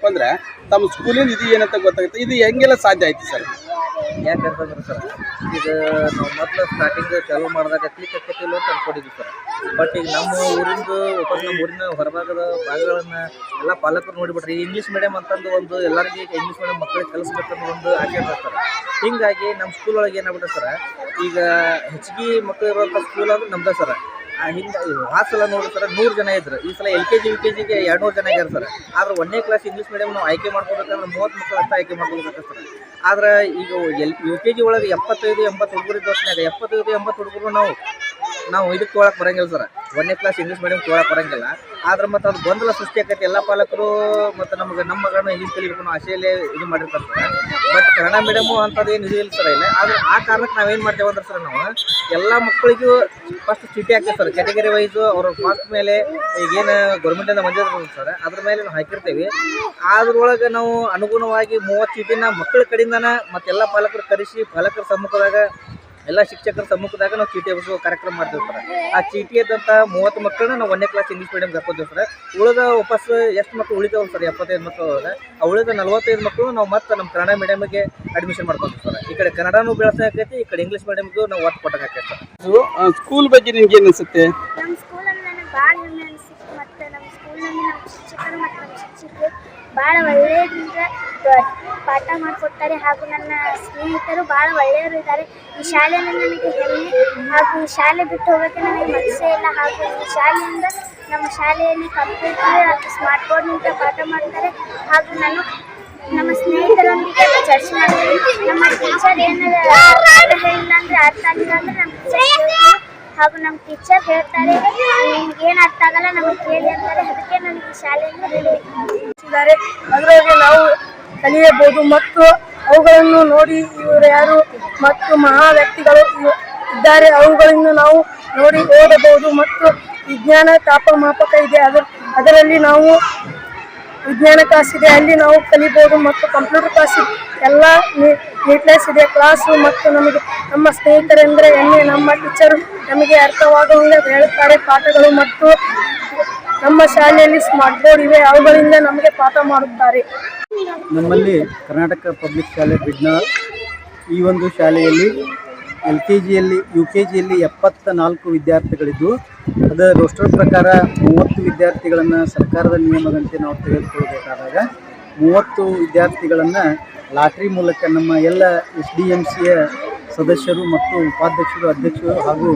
ಅಂದ್ರೆ ತಮ್ಮ ಸ್ಕೂಲಿನ ಇದು ಏನಂತ ಗೊತ್ತಾಗುತ್ತೆ. ಇದು ಹೆಂಗೆಲ್ಲ ಸಾಧ್ಯ ಆಯ್ತು ಸರ್? ಯಾಕಂತಂದ್ರೆ ಸರ್, ಈಗ ನಾವು ಮೊದಲು ಸ್ಟಾರ್ಟಿಂಗ್ ಚಾಲೂ ಮಾಡಿದಾಗ ಕ್ಲಿಕ್ ಆಕೈತಿಲ್ಲ ಅಂತ ಅನ್ಕೊಂಡಿದ್ವಿ ಸರ್. ಬಟ್ ಈಗ ನಮ್ಮ ಊರಿಂದು ವಾಪಸ್ ನಮ್ಮ ಊರಿನ ಹೊರಭಾಗದ ಭಾಗಗಳನ್ನ ಎಲ್ಲ ಪಾಲಕರು ನೋಡಿಬಿಟ್ರೆ ಇಂಗ್ಲೀಷ್ ಮೀಡಿಯಂ ಅಂತಂದು ಒಂದು ಎಲ್ಲರಿಗೆ ಇಂಗ್ಲೀಷ್ ಮೀಡಿಯಂ ಮಕ್ಕಳಿಗೆ ಕಲಿಸ್ಬೇಕನ್ನೋ ಒಂದು ಆಸೆ ಇರ್ತಾರೆ. ಹೀಗಾಗಿ ನಮ್ಮ ಸ್ಕೂಲ್ ಒಳಗೆ ಏನಾಗ್ಬಿಟ್ಟೆ ಸರ್, ಈಗ ಹೆಚ್ಚಿಗೆ ಮಕ್ಕಳು ಇರುವಂಥ ಸ್ಕೂಲ್ ಅಂದ್ರೆ ನಮ್ದು ಸರ್. ಹಿಂದೆ ಆ ಸಲ ನೋಡಿ ಸರ್ 100 ಜನ ಇದ್ರು. ಈ ಸಲ LKG UKGಗೆ 200 ಜನ ಆಗ್ಯಾರ ಸರ್. ಆದ್ರೆ 1ನೇ ಕ್ಲಾಸ್ ಇಂಗ್ಲೀಷ್ ಮೀಡಿಯಂ ನಾವು ಆಯ್ಕೆ ಮಾಡ್ಕೋಬೇಕಂದ್ರೆ 30 ಮಕ್ಕಳು ಅಷ್ಟೇ ಆಯ್ಕೆ ಮಾಡ್ಕೋಬೇಕಾಗ್ತದೆ ಸರ್. ಆದ್ರೆ ಈಗ UKG ಒಳಗೆ 75-80 ಹುಡುಗರು ಇದ್ದ ವರ್ಷನಾಗ 75-80 ಹುಡುಗರು ನಾವು ಇದಕ್ಕೆ ತೊಗೊಳಕ್ಕೆ ಬರಂಗಿಲ್ಲ ಸರ್. 1ನೇ ಕ್ಲಾಸ್ ಇಂಗ್ಲೀಷ್ ಮೀಡಿಯಂ ತೊಗೊಳಕ್ಕೆ ಬರಂಗಿಲ್ಲ. ಆದ್ರೆ ಮತ್ತು ಅದು ಗೊಂದಲ ಸೃಷ್ಟಿ ಆಕೈತಿ. ಎಲ್ಲ ಪಾಲಕರು ಮತ್ತು ನಮ್ಮ ಮಗಳನ್ನ ಇಂಗ್ಲೀಷ್ ಕಲಿಬೇಕು ಆಸೆಯಲ್ಲೇ ಇದು ಮಾಡಿರ್ತಾರೆ ಸರ್. ಬಟ್ ಕನ್ನಡ ಮೀಡಿಯಮು ಅಂಥದ್ದು ಏನು ಇದು ಇಲ್ಲ ಸರ್ ಇಲ್ಲ. ಆದರೆ ಆ ಕಾರಣಕ್ಕೆ ನಾವೇನು ಮಾಡ್ತೇವೆ ಅಂದ್ರೆ ಸರ್, ನಾವು ಎಲ್ಲ ಮಕ್ಕಳಿಗೂ ಫಸ್ಟ್ ಚೀಟಿ ಹಾಕ್ತೇವೆ ಸರ್. ಕ್ಯಾಟಗರಿ ವೈಸು ಅವ್ರ ಮಾರ್ಕ್ಸ್ ಮೇಲೆ ಈಗೇನು ಗೌರ್ಮೆಂಟಿಂದ ಬಂದಿರ್ತಾರೆ ಸರ್, ಅದ್ರ ಮೇಲೆ ನಾವು ಹಾಕಿರ್ತೀವಿ. ಅದ್ರೊಳಗೆ ನಾವು ಅನುಗುಣವಾಗಿ 30 ಚೀಟಿನ ಮಕ್ಕಳ ಕಡೆಯಿಂದನ ಮತ್ತೆಲ್ಲ ಪಾಲಕರು ಕರೆಸಿ ಪಾಲಕರ ಸಮ್ಮುಖದಾಗ ಎಲ್ಲ ಶಿಕ್ಷಕರ ಸಮ್ಮುಖದಾಗ ನಾವು ಚೀಟಿ ಹಬ್ಬಿಸೋ ಕಾರ್ಯಕ್ರಮ ಮಾಡ್ತೀವಿ ಸರ್. ಆ ಚೀಟಿ ಇದ್ದಂಥ 30 ಮಕ್ಕಳನ್ನ ನಾವು 1ನೇ ಕ್ಲಾಸ್ ಇಂಗ್ಲೀಷ್ ಮೀಡಿಯಮ್ಗೆ ಹಾಕೋತೀವಿ ಸರ್. ಉಳಿದ ವಾಪಸ್ ಎಷ್ಟು ಮಕ್ಕಳು ಉಳಿತಾವೆ ಸರ್, 75 ಮಕ್ಕಳು ಒಳಗೆ ಆ ಉಳಿದ 45 ಮಕ್ಕಳು ನಾವು ಮತ್ತೆ ನಮ್ಮ ಕನ್ನಡ ಮೀಡಿಯಮ್ಗೆ ಅಡ್ಮಿಷನ್ ಮಾಡ್ಕೊತೀವಿ ಸರ್. ಈ ಕಡೆ ಕನ್ನಡನೂ ಬೆಳೆಸೋಕೈತಿ, ಈ ಕಡೆ ಇಂಗ್ಲೀಷ್ ಮೀಡಿಯಮ್ಗೂ ನಾವು ಒತ್ತು ಕೊಟ್ಟೋಕೈತೆ ಸರ್. ಸ್ಕೂಲ್ ಬಗ್ಗೆ ನಿಮ್ಗೆ ಏನು ಅನಿಸುತ್ತೆ? ನಮ್ಮ ಸ್ಕೂಲಲ್ಲಿ ನನಗೆ ಭಾಳ ಹೆಮ್ಮೆ ಅನಿಸಿತ್ತು. ಮತ್ತು ನಮ್ಮ ಸ್ಕೂಲ್ನಲ್ಲಿ ನಮ್ಮ ಶಿಕ್ಷಕರು ಮತ್ತು ನಮ್ಮ ಶಿಕ್ಷಕರು ಭಾಳ ಒಳ್ಳೆಯದಿಂದ ಪಾಠ ಮಾಡಿಕೊಡ್ತಾರೆ. ಹಾಗೂ ನನ್ನ ಸ್ನೇಹಿತರು ಭಾಳ ಒಳ್ಳೆಯವರು ಇದ್ದಾರೆ. ಈ ಶಾಲೆಯಲ್ಲಿ ನನಗೆ ಹೆಮ್ಮೆ, ಹಾಗೂ ಈ ಶಾಲೆ ಬಿಟ್ಟು ಹೋಗೋಕ್ಕೆ ನನಗೆ ಮನಸ್ಸೇ ಇಲ್ಲ. ಹಾಗೂ ಈ ಶಾಲೆಯಿಂದ ನಮ್ಮ ಶಾಲೆಯಲ್ಲಿ ಕಂಪ್ಯೂಟರ್ ಹಾಗೂ ಸ್ಮಾರ್ಟ್ ಬೋರ್ಡ್ನಿಂದ ಪಾಠ ಮಾಡ್ತಾರೆ. ಹಾಗೂ ನಾನು ನಮ್ಮ ಸ್ನೇಹಿತರೊಂದಿಗೆ ಚರ್ಚೆ ಮಾಡ್ತೀನಿ. ನಮ್ಮ ಟೀಚರ್ ಏನಾದ್ರು ಹೇಳಿಲ್ಲ ಅಂದರೆ ಅರ್ಥ ಆಗಿಲ್ಲ ಅಂದರೆ ನಮ್ಮ ಟೀಚರ್ ಹಾಗೂ ನಮ್ಮ ಟೀಚರ್ ಹೇಳ್ತಾರೆ, ನಿಮ್ಗೆ ಏನು ಅರ್ಥ ಆಗಲ್ಲ ನಮಗೆ ಕೇಳಿ ಅಂತಾರೆ. ಅದಕ್ಕೆ ನನಗೆ ಈ ಶಾಲೆಯನ್ನು ಹೇಳಿದ್ದಾರೆ. ಅದರೊಳಗೆ ನಾವು ಕಲಿಯಬಹುದು ಮತ್ತು ಅವುಗಳನ್ನು ನೋಡಿ ಇವರು ಯಾರು ಮತ್ತು ಮಹಾ ವ್ಯಕ್ತಿಗಳು ಇದ್ದಾರೆ ಅವುಗಳನ್ನು ನಾವು ನೋಡಿ ಓದಬಹುದು. ಮತ್ತು ವಿಜ್ಞಾನ ತಾಪಮಾಪಕ ಇದೆ, ಅದರಲ್ಲಿ ನಾವು ವಿಜ್ಞಾನ ಕ್ಲಾಸ್ ಇದೆ, ಅಲ್ಲಿ ನಾವು ಕಲಿಬೋದು. ಮತ್ತು ಕಂಪ್ಯೂಟರ್ ಕ್ಲಾಸ್ ಎಲ್ಲ ನೀಟ್ನೆಸ್ ಇದೆ ಕ್ಲಾಸು. ಮತ್ತು ನಮಗೆ ನಮ್ಮ ಸ್ನೇಹಿತರೆಂದರೆ ಹೆಮ್ಮೆ. ನಮ್ಮ ಟೀಚರು ನಮಗೆ ಅರ್ಥವಾಗುವಂಗೆ ಹೇಳುತ್ತಾರೆ ಪಾಠಗಳು. ಮತ್ತು ನಮ್ಮ ಶಾಲೆಯಲ್ಲಿ ಸ್ಮಾರ್ಟ್ ಬೋರ್ಡ್ ಇವೆ, ಅವುಗಳಿಂದ ನಮಗೆ ಪಾಠ ಮಾಡುತ್ತಾರೆ. ನಮ್ಮಲ್ಲಿ ಕರ್ನಾಟಕ ಪಬ್ಲಿಕ್ ಶಾಲೆ ಬಿಡ್ನಾಳ್, ಈ ಒಂದು ಶಾಲೆಯಲ್ಲಿ LKGಯಲ್ಲಿ UKGಯಲ್ಲಿ 74 ವಿದ್ಯಾರ್ಥಿಗಳಿದ್ದು, ಅದರ ರೋಸ್ಟರ್ ಪ್ರಕಾರ 30 ವಿದ್ಯಾರ್ಥಿಗಳನ್ನು ಸರ್ಕಾರದ ನಿಯಮದಂತೆ ನಾವು ತೆಗೆದುಕೊಳ್ಳಬೇಕಾದಾಗ 30 ವಿದ್ಯಾರ್ಥಿಗಳನ್ನು ಲಾಟ್ರಿ ಮೂಲಕ ನಮ್ಮ ಎಲ್ಲ SDMCಯ ಸದಸ್ಯರು ಮತ್ತು ಉಪಾಧ್ಯಕ್ಷರು, ಅಧ್ಯಕ್ಷರು ಹಾಗೂ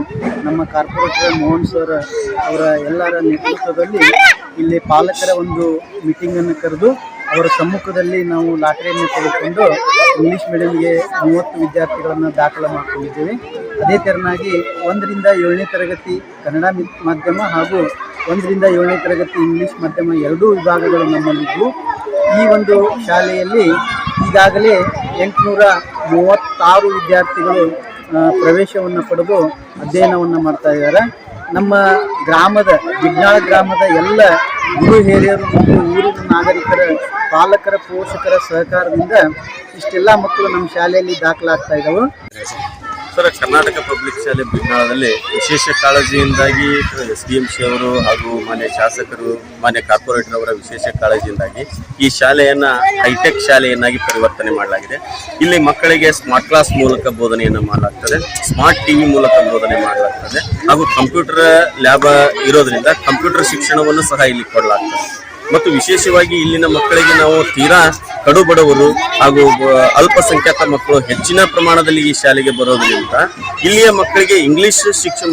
ನಮ್ಮ ಕಾರ್ಪೊರೇಟರ್ ಮೋಹನ್ ಸರ್ ಅವರ ಎಲ್ಲರ ನೇತೃತ್ವದಲ್ಲಿ ಇಲ್ಲಿ ಪಾಲಕರ ಒಂದು ಮೀಟಿಂಗನ್ನು ಕರೆದು ಅವರ ಸಮ್ಮುಖದಲ್ಲಿ ನಾವು ಲಾಟ್ರಿಯನ್ನು ತೆಗೆದುಕೊಂಡು ಇಂಗ್ಲೀಷ್ ಮೀಡಿಯಂಗೆ 30 ವಿದ್ಯಾರ್ಥಿಗಳನ್ನು ದಾಖಲೆ ಮಾಡಿಕೊಂಡಿದ್ದೇವೆ. ಅದೇ ತೆರನಾಗಿ 1ರಿಂದ 7ನೇ ತರಗತಿ ಕನ್ನಡ ಮಾಧ್ಯಮ ಹಾಗೂ 1ರಿಂದ 7ನೇ ತರಗತಿ ಇಂಗ್ಲೀಷ್ ಮಾಧ್ಯಮ ಎರಡೂ ವಿಭಾಗಗಳು ನಮ್ಮಲ್ಲಿದ್ದು, ಈ ಒಂದು ಶಾಲೆಯಲ್ಲಿ ಈಗಾಗಲೇ 836 ವಿದ್ಯಾರ್ಥಿಗಳು ಪ್ರವೇಶವನ್ನು ಪಡೆದು ಅಧ್ಯಯನವನ್ನು ಮಾಡ್ತಾ ಇದ್ದಾರೆ. ನಮ್ಮ ಗ್ರಾಮದ ಬಿಡ್ನಾಳ್ ಗ್ರಾಮದ ಎಲ್ಲ ಗುರು ಹಿರಿಯರು ಮತ್ತು ಊರಿನ ನಾಗರಿಕರ ಪಾಲಕರ ಪೋಷಕರ ಸಹಕಾರದಿಂದ ಇಷ್ಟೆಲ್ಲ ಮಕ್ಕಳು ನಮ್ಮ ಶಾಲೆಯಲ್ಲಿ ದಾಖಲಾಗ್ತಾ ಇದ್ದಾವೆ. ಸರ್, ಕರ್ನಾಟಕ ಪಬ್ಲಿಕ್ ಶಾಲೆ ಬಿಜ್ನಾಳದಲ್ಲಿ ವಿಶೇಷ ಕಾಳಜಿಯಿಂದಾಗಿ SDMC ಅವರು ಹಾಗೂ ಮಾನ್ಯ ಶಾಸಕರು, ಮಾನ್ಯ ಕಾರ್ಪೊರೇಟರ್ ಅವರ ವಿಶೇಷ ಕಾಳಜಿಯಿಂದಾಗಿ ಈ ಶಾಲೆಯನ್ನ ಹೈಟೆಕ್ ಶಾಲೆಯನ್ನಾಗಿ ಪರಿವರ್ತನೆ ಮಾಡಲಾಗಿದೆ. ಇಲ್ಲಿ ಮಕ್ಕಳಿಗೆ ಸ್ಮಾರ್ಟ್ ಕ್ಲಾಸ್ ಮೂಲಕ ಬೋಧನೆಯನ್ನು ಮಾಡಲಾಗ್ತದೆ, ಸ್ಮಾರ್ಟ್ TV ಮೂಲಕ ಬೋಧನೆ ಮಾಡಲಾಗ್ತದೆ ಹಾಗೂ ಕಂಪ್ಯೂಟರ್ ಲ್ಯಾಬ್ ಇರೋದ್ರಿಂದ ಕಂಪ್ಯೂಟರ್ ಶಿಕ್ಷಣವನ್ನು ಸಹ ಇಲ್ಲಿ ಕೊಡಲಾಗ್ತದೆ. ಮತ್ತು ವಿಶೇಷವಾಗಿ ಇಲ್ಲಿನ ಮಕ್ಕಳಿಗೆ ನಾವು ತೀರಾ ಕಡು ಬಡವರು ಹಾಗೂ ಅಲ್ಪಸಂಖ್ಯಾತ ಮಕ್ಕಳು ಹೆಚ್ಚಿನ ಪ್ರಮಾಣದಲ್ಲಿ ಈ ಶಾಲೆಗೆ ಬರೋದ್ರಿಂದ ಇಲ್ಲಿಯ ಮಕ್ಕಳಿಗೆ ಇಂಗ್ಲಿಷ್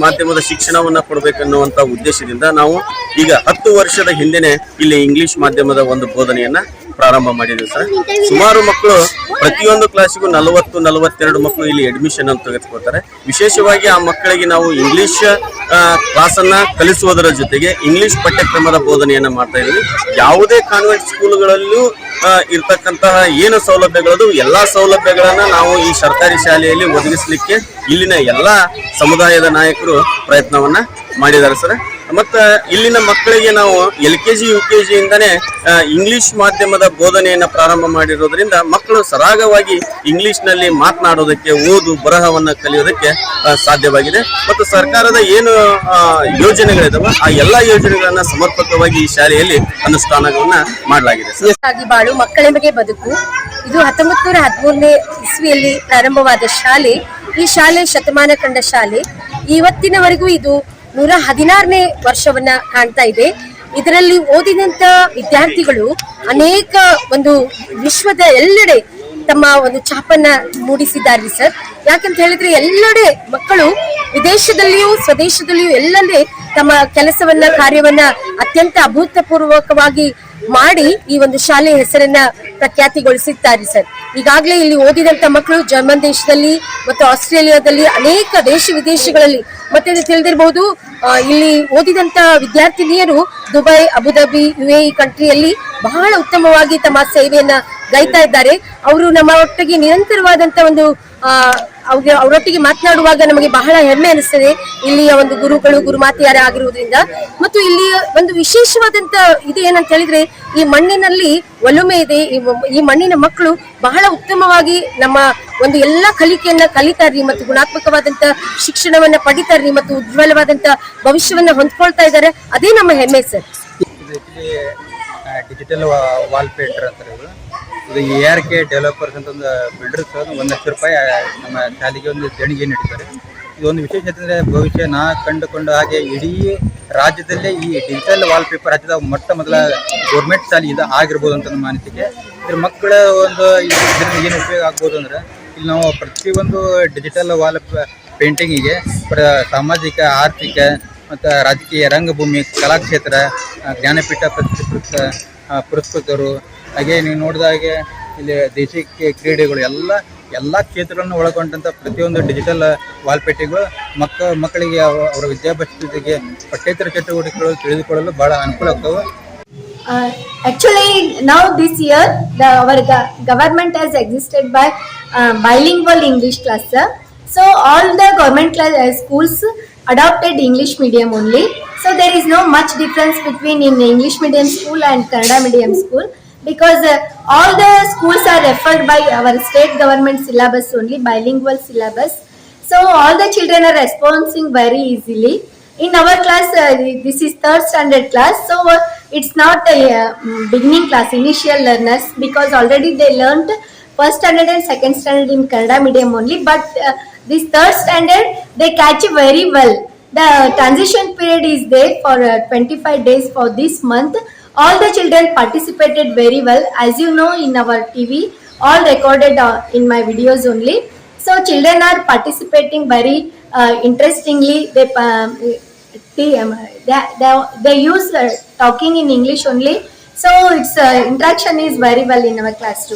ಮಾಧ್ಯಮದ ಶಿಕ್ಷಣವನ್ನ ಕೊಡಬೇಕನ್ನುವಂತ ಉದ್ದೇಶದಿಂದ ನಾವು ಈಗ 10 ವರ್ಷದ ಹಿಂದೆನೆ ಇಲ್ಲಿ ಇಂಗ್ಲಿಷ್ ಮಾಧ್ಯಮದ ಒಂದು ಬೋಧನೆಯನ್ನ ಪ್ರಾರಂಭ ಮಾಡಿದ್ದೀವಿ ಸರ್. ಸುಮಾರು ಮಕ್ಕಳು ಪ್ರತಿಯೊಂದು ಕ್ಲಾಸಿಗೂ 40-42 ಮಕ್ಕಳು ಇಲ್ಲಿ ಅಡ್ಮಿಷನ್ ಅನ್ನು ತೆಗೆದುಕೊಳ್ತಾರೆ. ವಿಶೇಷವಾಗಿ ಆ ಮಕ್ಕಳಿಗೆ ನಾವು ಇಂಗ್ಲಿಷ್ ಕ್ಲಾಸನ್ನ ಕಲಿಸುವುದರ ಜೊತೆಗೆ ಇಂಗ್ಲಿಷ್ ಪಠ್ಯಕ್ರಮದ ಬೋಧನೆಯನ್ನ ಮಾಡ್ತಾ ಇದ್ದೀವಿ. ಯಾವುದೇ ಕಾನ್ವೆಂಟ್ ಸ್ಕೂಲ್ಗಳಲ್ಲೂ ಇರ್ತಕ್ಕಂತಹ ಏನು ಸೌಲಭ್ಯಗಳದು ಎಲ್ಲಾ ಸೌಲಭ್ಯಗಳನ್ನ ನಾವು ಈ ಸರ್ಕಾರಿ ಶಾಲೆಯಲ್ಲಿ ಒದಗಿಸಲಿಕ್ಕೆ ಇಲ್ಲಿನ ಎಲ್ಲಾ ಸಮುದಾಯದ ನಾಯಕರು ಪ್ರಯತ್ನವನ್ನ ಮಾಡಿದ್ದಾರೆ ಸರ್. ಮತ್ತು ಇಲ್ಲಿನ ಮಕ್ಕಳಿಗೆ ನಾವು LKG UKG ಇಂದನೇ ಇಂಗ್ಲಿಷ್ ಮಾಧ್ಯಮದ ಬೋಧನೆಯನ್ನು ಪ್ರಾರಂಭ ಮಾಡಿರೋದ್ರಿಂದ ಮಕ್ಕಳು ಸರಾಗವಾಗಿ ಇಂಗ್ಲಿಷ್ನಲ್ಲಿ ಮಾತನಾಡೋದಕ್ಕೆ, ಓದು ಬರಹವನ್ನು ಕಲಿಯೋದಕ್ಕೆ ಸಾಧ್ಯವಾಗಿದೆ. ಮತ್ತು ಸರ್ಕಾರದ ಏನು ಯೋಜನೆಗಳಿದಾವೆ ಆ ಎಲ್ಲ ಯೋಜನೆಗಳನ್ನ ಸಮರ್ಪಕವಾಗಿ ಈ ಶಾಲೆಯಲ್ಲಿ ಅನುಷ್ಠಾನವನ್ನ ಮಾಡಲಾಗಿದೆ. ಬಾಳು ಮಕ್ಕಳಿಗೆ ಬದುಕು ಇದು 1913ನೇ ಇಸ್ವಿಯಲ್ಲಿ ಪ್ರಾರಂಭವಾದ ಶಾಲೆ. ಈ ಶಾಲೆ ಶತಮಾನ ಕಂಡ ಶಾಲೆ. ಇವತ್ತಿನವರೆಗೂ ಇದು 116ನೇ ವರ್ಷವನ್ನ ಕಾಣ್ತಾ ಇದೆ. ಇದರಲ್ಲಿ ಓದಿದಂತ ವಿದ್ಯಾರ್ಥಿಗಳು ಅನೇಕ ಒಂದು ವಿಶ್ವದ ಎಲ್ಲೆಡೆ ತಮ್ಮ ಒಂದು ಛಾಪನ್ನ ಮೂಡಿಸಿದ್ದಾರೆ ಸರ್. ಯಾಕಂತ ಹೇಳಿದ್ರೆ ಎಲ್ಲೆಡೆ ಮಕ್ಕಳು ವಿದೇಶದಲ್ಲಿಯೂ ಸ್ವದೇಶದಲ್ಲಿಯೂ ಎಲ್ಲೆಡೆ ತಮ್ಮ ಕೆಲಸವನ್ನ ಕಾರ್ಯವನ್ನ ಅತ್ಯಂತ ಅಭೂತಪೂರ್ವಕವಾಗಿ ಮಾಡಿ ಈ ಒಂದು ಶಾಲೆ ಹೆಸರನ್ನ ಪ್ರಖ್ಯಾತಿಗೊಳಿಸಿದ್ದಾರೆ ಸರ್. ಈಗಾಗಲೇ ಇಲ್ಲಿ ಓದಿದಂತ ಮಕ್ಕಳು ಜರ್ಮನ್ ದೇಶದಲ್ಲಿ ಮತ್ತು ಆಸ್ಟ್ರೇಲಿಯಾದಲ್ಲಿ ಅನೇಕ ದೇಶ ವಿದೇಶಗಳಲ್ಲಿ ಮತ್ತೆ ತಿಳಿದಿರಬಹುದು ಇಲ್ಲಿ ಓದಿದಂತ ವಿದ್ಯಾರ್ಥಿನಿಯರು ದುಬೈ, ಅಬುದಾಬಿ, UAE ಕಂಟ್ರಿಯಲ್ಲಿ ಬಹಳ ಉತ್ತಮವಾಗಿ ತಮ್ಮ ಸೇವೆಯನ್ನ ಗೈತಾ ಇದ್ದಾರೆ. ಅವರು ನಮ್ಮ ಒಟ್ಟಿಗೆ ನಿರಂತರವಾದಂತ ಒಂದು ಅವರೊಟ್ಟಿಗೆ ಮಾತನಾಡುವಾಗ ನಮಗೆ ಬಹಳ ಹೆಮ್ಮೆ ಅನಿಸ್ತದೆ. ಇಲ್ಲಿಯ ಒಂದು ಗುರುಗಳು ಗುರುಮಾತೆಯರ ಆಗಿರುವುದರಿಂದ. ಮತ್ತು ಇಲ್ಲಿ ಒಂದು ವಿಶೇಷವಾದಂತ ಇದು ಏನಂತ ಹೇಳಿದ್ರೆ ಈ ಮಣ್ಣಿನಲ್ಲಿ ಒಲುಮೆ ಇದೆ. ಈ ಮಣ್ಣಿನ ಮಕ್ಕಳು ಬಹಳ ಉತ್ತಮವಾಗಿ ನಮ್ಮ ಒಂದು ಎಲ್ಲಾ ಕಲಿಕೆಯನ್ನ ಕಲಿತಾರ್ರಿ ಮತ್ತು ಗುಣಾತ್ಮಕವಾದಂತ ಶಿಕ್ಷಣವನ್ನ ಪಡಿತಾರ್ರಿ ಮತ್ತು ಉಜ್ವಲವಾದಂತ ಭವಿಷ್ಯವನ್ನ ಹೊಂದ್ಕೊಳ್ತಾ ಇದ್ದಾರೆ. ಅದೇ ನಮ್ಮ ಹೆಮ್ಮೆ ಸರ್. ಡಿಜಿಟಲ್ ವಾಲ್ ಪೇಂಟರ್ ಅಂತಾರೆ ಇದು ARK ಡೆವಲಪರ್ಸ್ ಅಂತ ಒಂದು ಬಿಲ್ಡರ್ಸ್ ₹1 ಲಕ್ಷ ನಮ್ಮ ಶಾಲೆಗೆ ಒಂದು ದೇಣಿಗೆ ನೀಡಿದ್ದಾರೆ. ಇದೊಂದು ವಿಶೇಷತೆ ಅಂದರೆ ಭವಿಷ್ಯ ನಾ ಕಂಡುಕೊಂಡ ಹಾಗೆ ಇಡೀ ರಾಜ್ಯದಲ್ಲೇ ಈ ಡಿಜಿಟಲ್ ವಾಲ್ ಪೇಪರ್ ರಾಜ್ಯದ ಮೊಟ್ಟ ಮೊದಲ ಗೌರ್ಮೆಂಟ್ ಶಾಲೆ ಇದು ಆಗಿರ್ಬೋದು ಅಂತ ನಮ್ಮ ಅನಿಸಿಕೆ. ಇದ್ರ ಮಕ್ಕಳ ಒಂದು ಇದರಿಂದ ಏನು ಉಪಯೋಗ ಆಗ್ಬೋದು ಅಂದರೆ ಇಲ್ಲಿ ನಾವು ಪ್ರತಿಯೊಂದು ಡಿಜಿಟಲ್ ವಾಲ್ ಪೇಂಟಿಂಗಿಗೆ ಸಾಮಾಜಿಕ, ಆರ್ಥಿಕ ಮತ್ತು ರಾಜಕೀಯ, ರಂಗಭೂಮಿ, ಕಲಾಕ್ಷೇತ್ರ, ಜ್ಞಾನಪೀಠ ಪುರಸ್ಕೃತರು, ಹಾಗೆ ನೀವು ನೋಡಿದ ಹಾಗೆ ಇಲ್ಲಿ ದೇಶಕ್ಕೆ ಕ್ರೀಡೆಗಳು ಎಲ್ಲ ಕ್ಷೇತ್ರಗಳನ್ನು ಒಳಗೊಂಡಂಥ ಪ್ರತಿಯೊಂದು ಡಿಜಿಟಲ್ ವಾಲ್ಪೇಟಿಗಳು ಮಕ್ಕಳಿಗೆ ಅವರ ವಿದ್ಯಾಭ್ಯಾಸ ಜೊತೆಗೆ ಪಠ್ಯೇತರ ಚಟುವಟಿಕೆಗಳು ತಿಳಿದುಕೊಳ್ಳಲು ಬಹಳ ಅನುಕೂಲ ಆಗ್ತವೆ. Actually, now this year our government has existed by bilingual English class. So all the government schools adopted English medium only. So there is no much difference between in English medium school and Kannada medium school, because all the schools are referred by our state government syllabus only, bilingual syllabus. So all the children are responding very easily. In our class, this is 3rd standard class, so it's not a beginning class, initial learners, because already they learnt 1st standard and 2nd standard in Kannada medium only, but this 3rd standard they catch very well. The transition period is there for 25 days for this month. All the children participated very well. As you know, in our TV, all recorded in my videos only. So children are participating very interestingly. They use talking in English only. So its interaction is very well in our classroom.